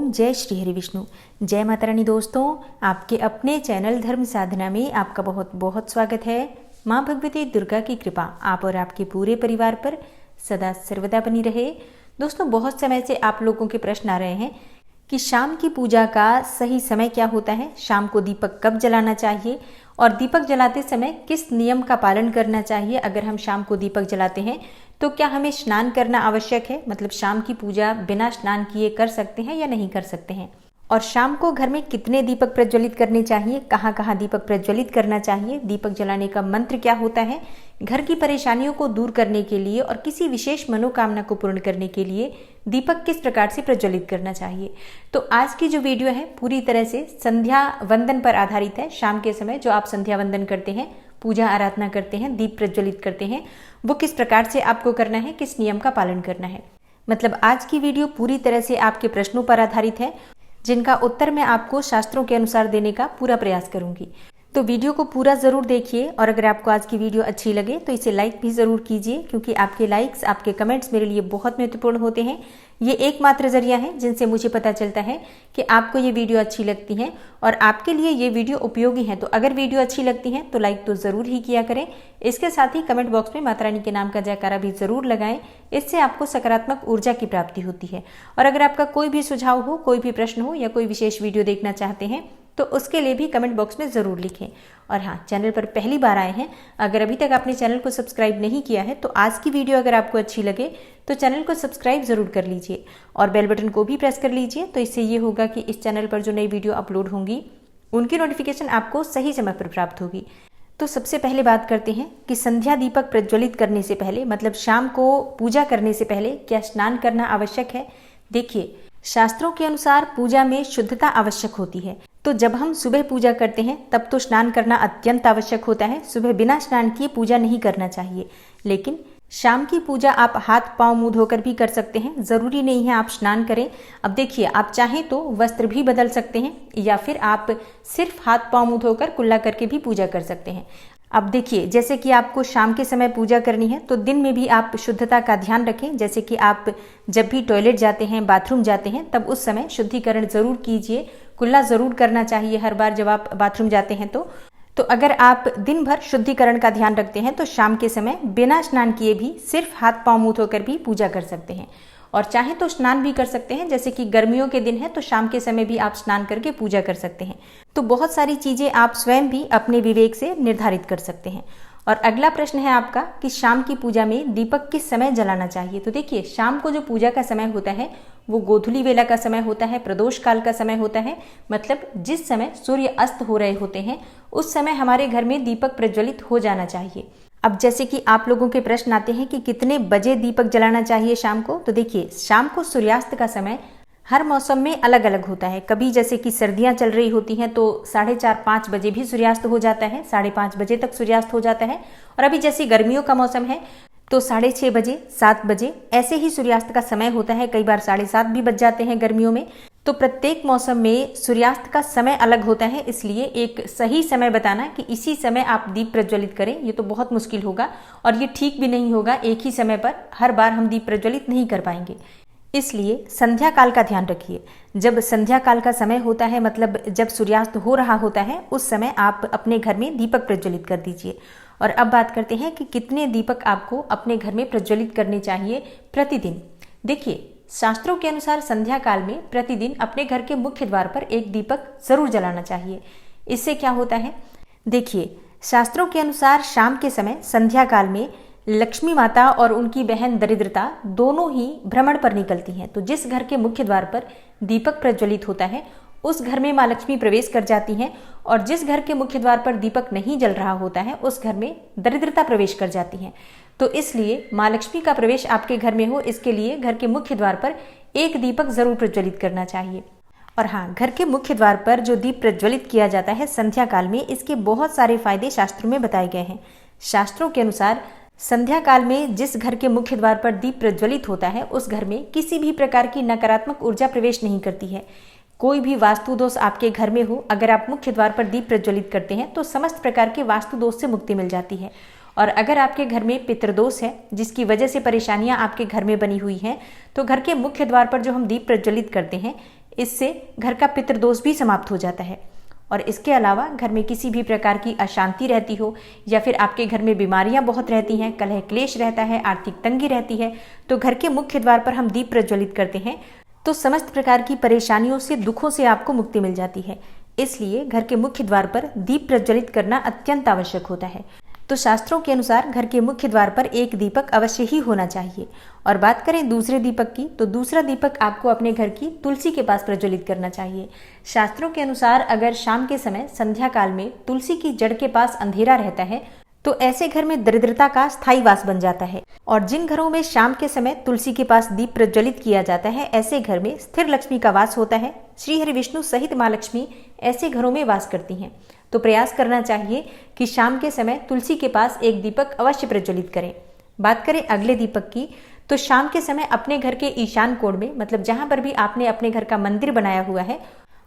ओम जय श्री हरि विष्णु। जय माता रानी। दोस्तों, आपके अपने चैनल धर्म साधना में आपका बहुत बहुत स्वागत है। माँ भगवती दुर्गा की कृपा आप और आपके पूरे परिवार पर सदा सर्वदा बनी रहे। दोस्तों, बहुत समय से आप लोगों के प्रश्न आ रहे हैं कि शाम की पूजा का सही समय क्या होता है, शाम को दीपक कब जलाना चाहिए और दीपक जलाते समय किस नियम का पालन करना चाहिए। अगर हम शाम को दीपक जलाते हैं तो क्या हमें स्नान करना आवश्यक है, मतलब शाम की पूजा बिना स्नान किए कर सकते हैं या नहीं कर सकते हैं, और शाम को घर में कितने दीपक प्रज्वलित करने चाहिए, कहाँ कहाँ दीपक प्रज्वलित करना चाहिए, दीपक जलाने का मंत्र क्या होता है, घर की परेशानियों को दूर करने के लिए और किसी विशेष मनोकामना को पूर्ण करने के लिए दीपक किस प्रकार से प्रज्वलित करना चाहिए। तो आज की जो वीडियो है पूरी तरह से संध्या वंदन पर आधारित है। शाम के समय जो आप संध्या वंदन करते हैं, पूजा आराधना करते हैं, दीप प्रज्वलित करते हैं, वो किस प्रकार से आपको करना है, किस नियम का पालन करना है। मतलब आज की वीडियो पूरी तरह से आपके प्रश्नों पर आधारित है, जिनका उत्तर मैं आपको शास्त्रों के अनुसार देने का पूरा प्रयास करूंगी। तो वीडियो को पूरा ज़रूर देखिए और अगर आपको आज की वीडियो अच्छी लगे तो इसे लाइक भी ज़रूर कीजिए, क्योंकि आपके लाइक्स, आपके कमेंट्स मेरे लिए बहुत महत्वपूर्ण होते हैं। ये एकमात्र जरिया है जिनसे मुझे पता चलता है कि आपको ये वीडियो अच्छी लगती है और आपके लिए ये वीडियो उपयोगी है। तो अगर वीडियो अच्छी लगती है तो लाइक तो ज़रूर ही किया करें। इसके साथ ही कमेंट बॉक्स में माता रानी के नाम का जयकारा भी ज़रूर लगाएं। इससे आपको सकारात्मक ऊर्जा की प्राप्ति होती है। और अगर आपका कोई भी सुझाव हो, कोई भी प्रश्न हो या कोई विशेष वीडियो देखना चाहते हैं तो उसके लिए भी कमेंट बॉक्स में ज़रूर लिखें। और हाँ, चैनल पर पहली बार आए हैं, अगर अभी तक आपने चैनल को सब्सक्राइब नहीं किया है तो आज की वीडियो अगर आपको अच्छी लगे तो चैनल को सब्सक्राइब ज़रूर कर लीजिए और बेल बटन को भी प्रेस कर लीजिए। तो इससे ये होगा कि इस चैनल पर जो नई वीडियो अपलोड होंगी उनकी नोटिफिकेशन आपको सही समय पर प्राप्त होगी। तो सबसे पहले बात करते हैं कि संध्या दीपक प्रज्वलित करने से पहले, मतलब शाम को पूजा करने से पहले क्या स्नान करना आवश्यक है। देखिए, शास्त्रों के अनुसार पूजा में शुद्धता आवश्यक होती है। तो जब हम सुबह पूजा करते हैं तब तो स्नान करना अत्यंत आवश्यक होता है। सुबह बिना स्नान किए पूजा नहीं करना चाहिए। लेकिन शाम की पूजा आप हाथ पांव मुंह धोकर भी कर सकते हैं, जरूरी नहीं है आप स्नान करें। अब देखिए, आप चाहें तो वस्त्र भी बदल सकते हैं या फिर आप सिर्फ हाथ पांव मुंह धोकर कुल्ला करके भी पूजा कर सकते हैं। अब देखिए, जैसे कि आपको शाम के समय पूजा करनी है तो दिन में भी आप शुद्धता का ध्यान रखें। जैसे कि आप जब भी टॉयलेट जाते हैं, बाथरूम जाते हैं, तब उस समय शुद्धिकरण जरूर कीजिए। कुल्ला जरूर करना चाहिए हर बार जब आप बाथरूम जाते हैं। तो अगर आप दिन भर शुद्धिकरण का ध्यान रखते हैं तो शाम के समय बिना स्नान किए भी सिर्फ हाथ पांव मुंह धोकर भी पूजा कर सकते हैं। और चाहे तो स्नान भी कर सकते हैं, जैसे कि गर्मियों के दिन है तो शाम के समय भी आप स्नान करके पूजा कर सकते हैं। तो बहुत सारी चीजें आप स्वयं भी अपने विवेक से निर्धारित कर सकते हैं। और अगला प्रश्न है आपका कि शाम की पूजा में दीपक किस समय जलाना चाहिए। तो देखिए, शाम को जो पूजा का समय होता है वो गोधूली वेला का समय होता है, प्रदोष काल का समय होता है। मतलब जिस समय सूर्य अस्त हो रहे होते हैं उस समय हमारे घर में दीपक प्रज्वलित हो जाना चाहिए। अब जैसे कि आप लोगों के प्रश्न आते हैं कि कितने बजे दीपक जलाना चाहिए शाम को। तो देखिए, शाम को सूर्यास्त का समय हर मौसम में अलग अलग होता है। कभी जैसे कि सर्दियां चल रही होती हैं तो 4:30-5 बजे भी सूर्यास्त हो जाता है, 5:30 बजे तक सूर्यास्त हो जाता है। और अभी जैसे गर्मियों का मौसम है तो 6:30 बजे, 7 बजे ऐसे ही सूर्यास्त का समय होता है। कई बार 7:30 भी बज जाते हैं गर्मियों में। तो प्रत्येक मौसम में सूर्यास्त का समय अलग होता है, इसलिए एक सही समय बताना कि इसी समय आप दीप प्रज्वलित करें ये तो बहुत मुश्किल होगा और ये ठीक भी नहीं होगा। एक ही समय पर हर बार हम दीप प्रज्वलित नहीं कर पाएंगे, इसलिए संध्या काल का ध्यान रखिए। जब संध्या काल का समय होता है, मतलब जब सूर्यास्त हो रहा होता है, उस समय आप अपने घर में दीपक प्रज्वलित कर दीजिए। और अब बात करते हैं कि कितने दीपक आपको अपने घर में प्रज्वलित करने चाहिए प्रतिदिन। देखिए, शास्त्रों के अनुसार संध्या काल में प्रतिदिन अपने घर के मुख्य द्वार पर एक दीपक जरूर जलाना चाहिए। इससे क्या होता है, देखिए, शास्त्रों के अनुसार शाम के समय संध्या काल में लक्ष्मी माता और उनकी बहन दरिद्रता दोनों ही भ्रमण पर निकलती हैं। तो जिस घर के मुख्य द्वार पर दीपक प्रज्वलित होता है उस घर में माँ लक्ष्मी प्रवेश कर जाती हैं, और जिस घर के मुख्य द्वार पर दीपक नहीं जल रहा होता है उस घर में दरिद्रता प्रवेश कर जाती हैं। तो इसलिए माँ लक्ष्मी का प्रवेश आपके घर में हो, इसके लिए घर के मुख्य द्वार पर एक दीपक जरूर प्रज्वलित करना चाहिए। और हाँ, घर के मुख्य द्वार पर जो दीप प्रज्वलित किया जाता है संध्या काल में, इसके बहुत सारे फायदे शास्त्रों में बताए गए हैं। शास्त्रों के अनुसार संध्या काल में जिस घर के मुख्य द्वार पर दीप प्रज्वलित होता है उस घर में किसी भी प्रकार की नकारात्मक ऊर्जा प्रवेश नहीं करती है। कोई भी वास्तु दोष आपके घर में हो, अगर आप मुख्य द्वार पर दीप प्रज्वलित करते हैं तो समस्त प्रकार के वास्तु दोष से मुक्ति मिल जाती है। और अगर आपके घर में पितृदोष है जिसकी वजह से परेशानियां आपके घर में बनी हुई हैं, तो घर के मुख्य द्वार पर जो हम दीप प्रज्वलित करते हैं, इससे घर का पितृदोष भी समाप्त हो जाता है। और इसके अलावा घर में किसी भी प्रकार की अशांति रहती हो या फिर आपके घर में बीमारियां बहुत रहती हैं, कलह क्लेश रहता है, आर्थिक तंगी रहती है, तो घर के मुख्य द्वार पर हम दीप प्रज्वलित करते हैं तो समस्त प्रकार की परेशानियों से, दुखों से आपको मुक्ति मिल जाती है। इसलिए घर के मुख्य द्वार पर दीप प्रज्वलित करना अत्यंत आवश्यक होता है। तो शास्त्रों के अनुसार घर के मुख्य द्वार पर एक दीपक अवश्य ही होना चाहिए। और बात करें दूसरे दीपक की, तो दूसरा दीपक आपको अपने घर की तुलसी के पास प्रज्वलित करना चाहिए। शास्त्रों के अनुसार अगर शाम के समय संध्या काल में तुलसी की जड़ के पास अंधेरा रहता है तो ऐसे घर में दरिद्रता का स्थायी वास बन जाता है। और जिन घरों में शाम के समय तुलसी के पास दीप प्रज्वलित किया जाता है, ऐसे घर में स्थिर लक्ष्मी का वास होता है। श्री हरि विष्णु सहित माँ लक्ष्मी ऐसे घरों में वास करती हैं। तो प्रयास करना चाहिए कि शाम के समय तुलसी के पास एक दीपक अवश्य प्रज्वलित करें। बात करें अगले दीपक की, तो शाम के समय अपने घर के ईशान कोण में, मतलब जहां पर भी आपने अपने घर का मंदिर बनाया हुआ है,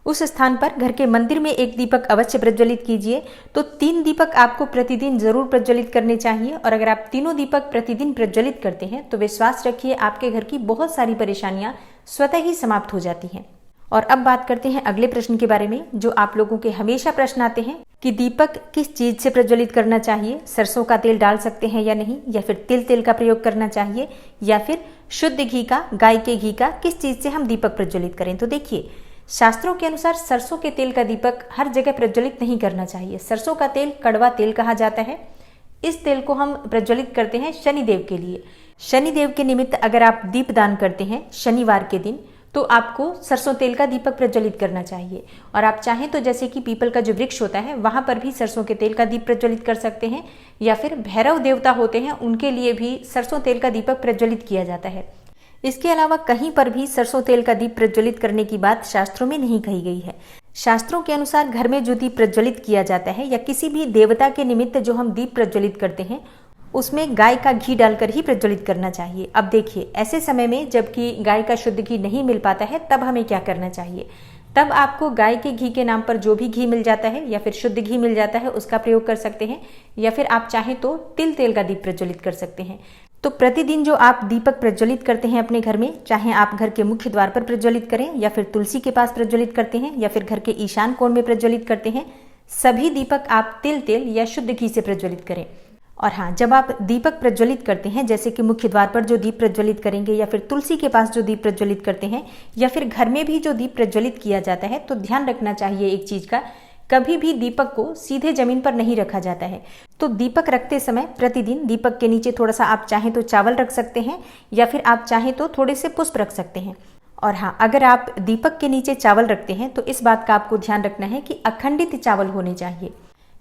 उस स्थान पर घर के मंदिर में एक दीपक अवश्य प्रज्वलित कीजिए। तो 3 दीपक आपको प्रतिदिन जरूर प्रज्वलित करने चाहिए। और अगर आप तीनों दीपक प्रतिदिन प्रज्वलित करते हैं तो विश्वास रखिए आपके घर की बहुत सारी परेशानियां स्वतः ही समाप्त हो जाती हैं। और अब बात करते हैं अगले प्रश्न के बारे में, जो आप लोगों के हमेशा प्रश्न आते हैं कि दीपक किस चीज से प्रज्वलित करना चाहिए, सरसों का तेल डाल सकते हैं या नहीं, या फिर तिल तेल का प्रयोग करना चाहिए, या फिर शुद्ध घी का, गाय के घी का, किस चीज से हम दीपक प्रज्वलित करें। तो देखिए, शास्त्रों के अनुसार सरसों के तेल का दीपक हर जगह प्रज्वलित नहीं करना चाहिए। सरसों का तेल कड़वा तेल कहा जाता है। इस तेल को हम प्रज्वलित करते हैं शनिदेव के लिए। शनिदेव के निमित्त अगर आप दीप दान करते हैं शनिवार के दिन, तो आपको सरसों तेल का दीपक प्रज्वलित करना चाहिए। और आप चाहें तो जैसे कि पीपल का जो वृक्ष होता है वहां पर भी सरसों के तेल का दीप प्रज्वलित कर सकते हैं, या फिर भैरव देवता होते हैं उनके लिए भी सरसों तेल का दीपक प्रज्वलित किया जाता है। इसके अलावा कहीं पर भी सरसों तेल का दीप प्रज्वलित करने की बात शास्त्रों में नहीं कही गई है। शास्त्रों के अनुसार घर में जो दीप प्रज्वलित किया जाता है या किसी भी देवता के निमित्त जो हम दीप प्रज्वलित करते हैं, उसमें गाय का घी डालकर ही प्रज्वलित करना चाहिए। अब देखिए, ऐसे समय में जबकि गाय का शुद्ध घी नहीं मिल पाता है, तब हमें क्या करना चाहिए? तब आपको गाय के घी के नाम पर जो भी घी मिल जाता है या फिर शुद्ध घी मिल जाता है उसका प्रयोग कर सकते हैं, या फिर आप चाहें तो तिल तेल का दीप प्रज्वलित कर सकते हैं। तो प्रतिदिन जो आप दीपक प्रज्वलित करते हैं अपने घर में, चाहे आप घर के मुख्य द्वार पर प्रज्वलित करें या फिर तुलसी के पास प्रज्वलित करते हैं या फिर घर के ईशान कोण में प्रज्वलित करते हैं, सभी दीपक आप तिल तेल या शुद्ध घी से प्रज्वलित करें। और हाँ, जब आप दीपक प्रज्वलित करते हैं, जैसे कि मुख्य द्वार पर जो दीप प्रज्वलित करेंगे या फिर तुलसी के पास जो दीप प्रज्वलित करते हैं या फिर घर में भी जो दीप प्रज्वलित किया जाता है, तो ध्यान रखना चाहिए एक चीज का, कभी भी दीपक को सीधे जमीन पर नहीं रखा जाता है। तो दीपक रखते समय प्रतिदिन दीपक के नीचे थोड़ा सा आप चाहें तो चावल रख सकते हैं या फिर आप चाहें तो थोड़े से पुष्प रख सकते हैं। और हाँ, अगर आप दीपक के नीचे चावल रखते हैं तो इस बात का आपको ध्यान रखना है कि अखंडित चावल होने चाहिए,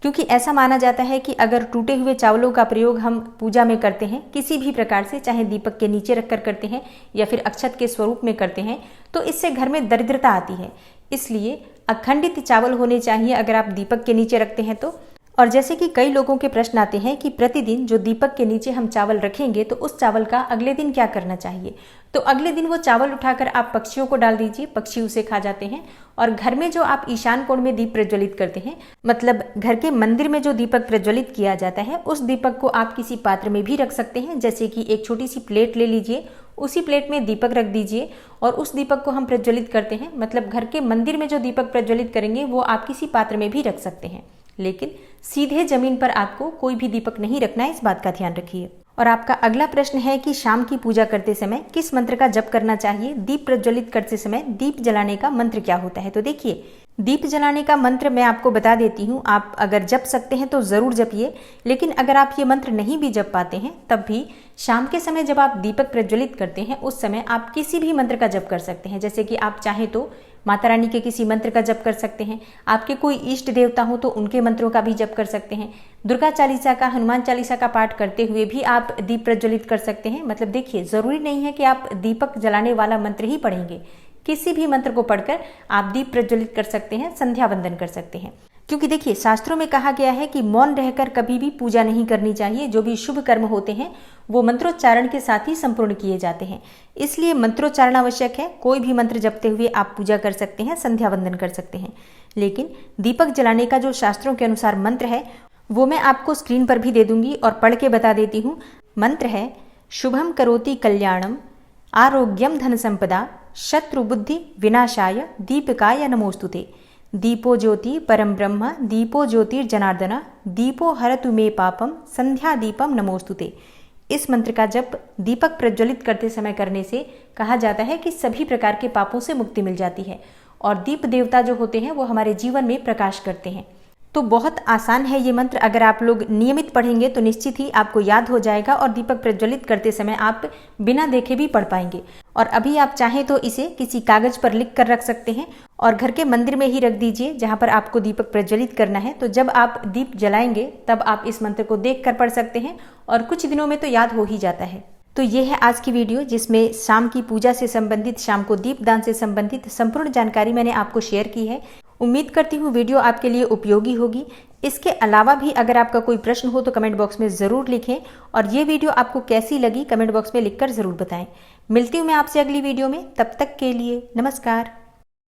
क्योंकि ऐसा माना जाता है कि अगर टूटे हुए चावलों का प्रयोग हम पूजा में करते हैं किसी भी प्रकार से, चाहे दीपक के नीचे रखकर करते हैं या फिर अक्षत के स्वरूप में करते हैं, तो इससे घर में दरिद्रता आती है। इसलिए अखंडित चावल होने चाहिए अगर आप दीपक के नीचे रखते हैं तो। और जैसे कि कई लोगों के प्रश्न आते हैं कि प्रतिदिन जो दीपक के नीचे हम चावल रखेंगे तो उस चावल का अगले दिन क्या करना चाहिए, तो अगले दिन वो चावल उठाकर आप पक्षियों को डाल दीजिए, पक्षी उसे खा जाते हैं। और घर में जो आप ईशान कोण में दीप प्रज्वलित करते हैं, मतलब घर के मंदिर में जो दीपक प्रज्वलित किया जाता है, उस दीपक को आप किसी पात्र में भी रख सकते हैं। जैसे कि एक छोटी सी प्लेट ले लीजिए, उसी प्लेट में दीपक रख दीजिए और उस दीपक को हम प्रज्वलित करते हैं। मतलब घर के मंदिर में जो दीपक प्रज्वलित करेंगे वो आप किसी पात्र में भी रख सकते हैं, लेकिन सीधे जमीन पर आपको कोई भी दीपक नहीं रखना है, इस बात का ध्यान रखिए। और आपका अगला प्रश्न है कि शाम की पूजा करते समय किस मंत्र का जप करना चाहिए, दीप प्रज्वलित करते समय दीप जलाने का मंत्र क्या होता है। तो देखिए, दीप जलाने का मंत्र मैं आपको बता देती हूँ, आप अगर जप सकते हैं तो जरूर जपिए, लेकिन अगर आप ये मंत्र नहीं भी जप पाते हैं तब भी शाम के समय जब आप दीपक प्रज्वलित करते हैं उस समय आप किसी भी मंत्र का जप कर सकते हैं। जैसे कि आप चाहें तो माता रानी के किसी मंत्र का जप कर सकते हैं, आपके कोई इष्ट देवता हो तो उनके मंत्रों का भी जप कर सकते हैं, दुर्गा चालीसा का, हनुमान चालीसा का पाठ करते हुए भी आप दीप प्रज्वलित कर सकते हैं। मतलब देखिए, जरूरी नहीं है कि आप दीपक जलाने वाला मंत्र ही पढ़ेंगे, किसी भी मंत्र को पढ़कर आप दीप प्रज्वलित कर सकते हैं, संध्या वंदन कर सकते हैं। क्योंकि देखिए, शास्त्रों में कहा गया है कि मौन रहकर कभी भी पूजा नहीं करनी चाहिए। जो भी शुभ कर्म होते हैं वो मंत्रोच्चारण के साथ ही संपूर्ण किए जाते हैं, इसलिए मंत्रोच्चारण आवश्यक है। कोई भी मंत्र जपते हुए आप पूजा कर सकते हैं, संध्या वंदन कर सकते हैं, लेकिन दीपक जलाने का जो शास्त्रों के अनुसार मंत्र है वो मैं आपको स्क्रीन पर भी दे दूंगी और पढ़ के बता देती हूँ। मंत्र है शुभम करोति कल्याणम आरोग्यम धन संपदा शत्रु बुद्धि विनाशाय दीपिकाय नमोस्तुते। दीपो ज्योति परम ब्रह्म दीपो ज्योतिर्जनार्दन दीपो हरतु मे पापम संध्या दीपम नमोस्तुते। इस मंत्र का जप दीपक प्रज्वलित करते समय करने से कहा जाता है कि सभी प्रकार के पापों से मुक्ति मिल जाती है और दीप देवता जो होते हैं वो हमारे जीवन में प्रकाश करते हैं। तो बहुत आसान है ये मंत्र, अगर आप लोग नियमित पढ़ेंगे तो निश्चित ही आपको याद हो जाएगा और दीपक प्रज्वलित करते समय आप बिना देखे भी पढ़ पाएंगे। और अभी आप चाहें तो इसे किसी कागज पर लिख कर रख सकते हैं और घर के मंदिर में ही रख दीजिए जहां पर आपको दीपक प्रज्वलित करना है। तो जब आप दीप जलाएंगे तब आप इस मंत्र को देख कर पढ़ सकते हैं और कुछ दिनों में तो याद हो ही जाता है। तो ये है आज की वीडियो जिसमें शाम की पूजा से संबंधित, शाम को दीपदान से संबंधित संपूर्ण जानकारी मैंने आपको शेयर की है। उम्मीद करती हूँ वीडियो आपके लिए उपयोगी होगी। इसके अलावा भी अगर आपका कोई प्रश्न हो तो कमेंट बॉक्स में ज़रूर लिखें और ये वीडियो आपको कैसी लगी कमेंट बॉक्स में लिखकर ज़रूर बताएं। मिलती हूँ मैं आपसे अगली वीडियो में, तब तक के लिए नमस्कार।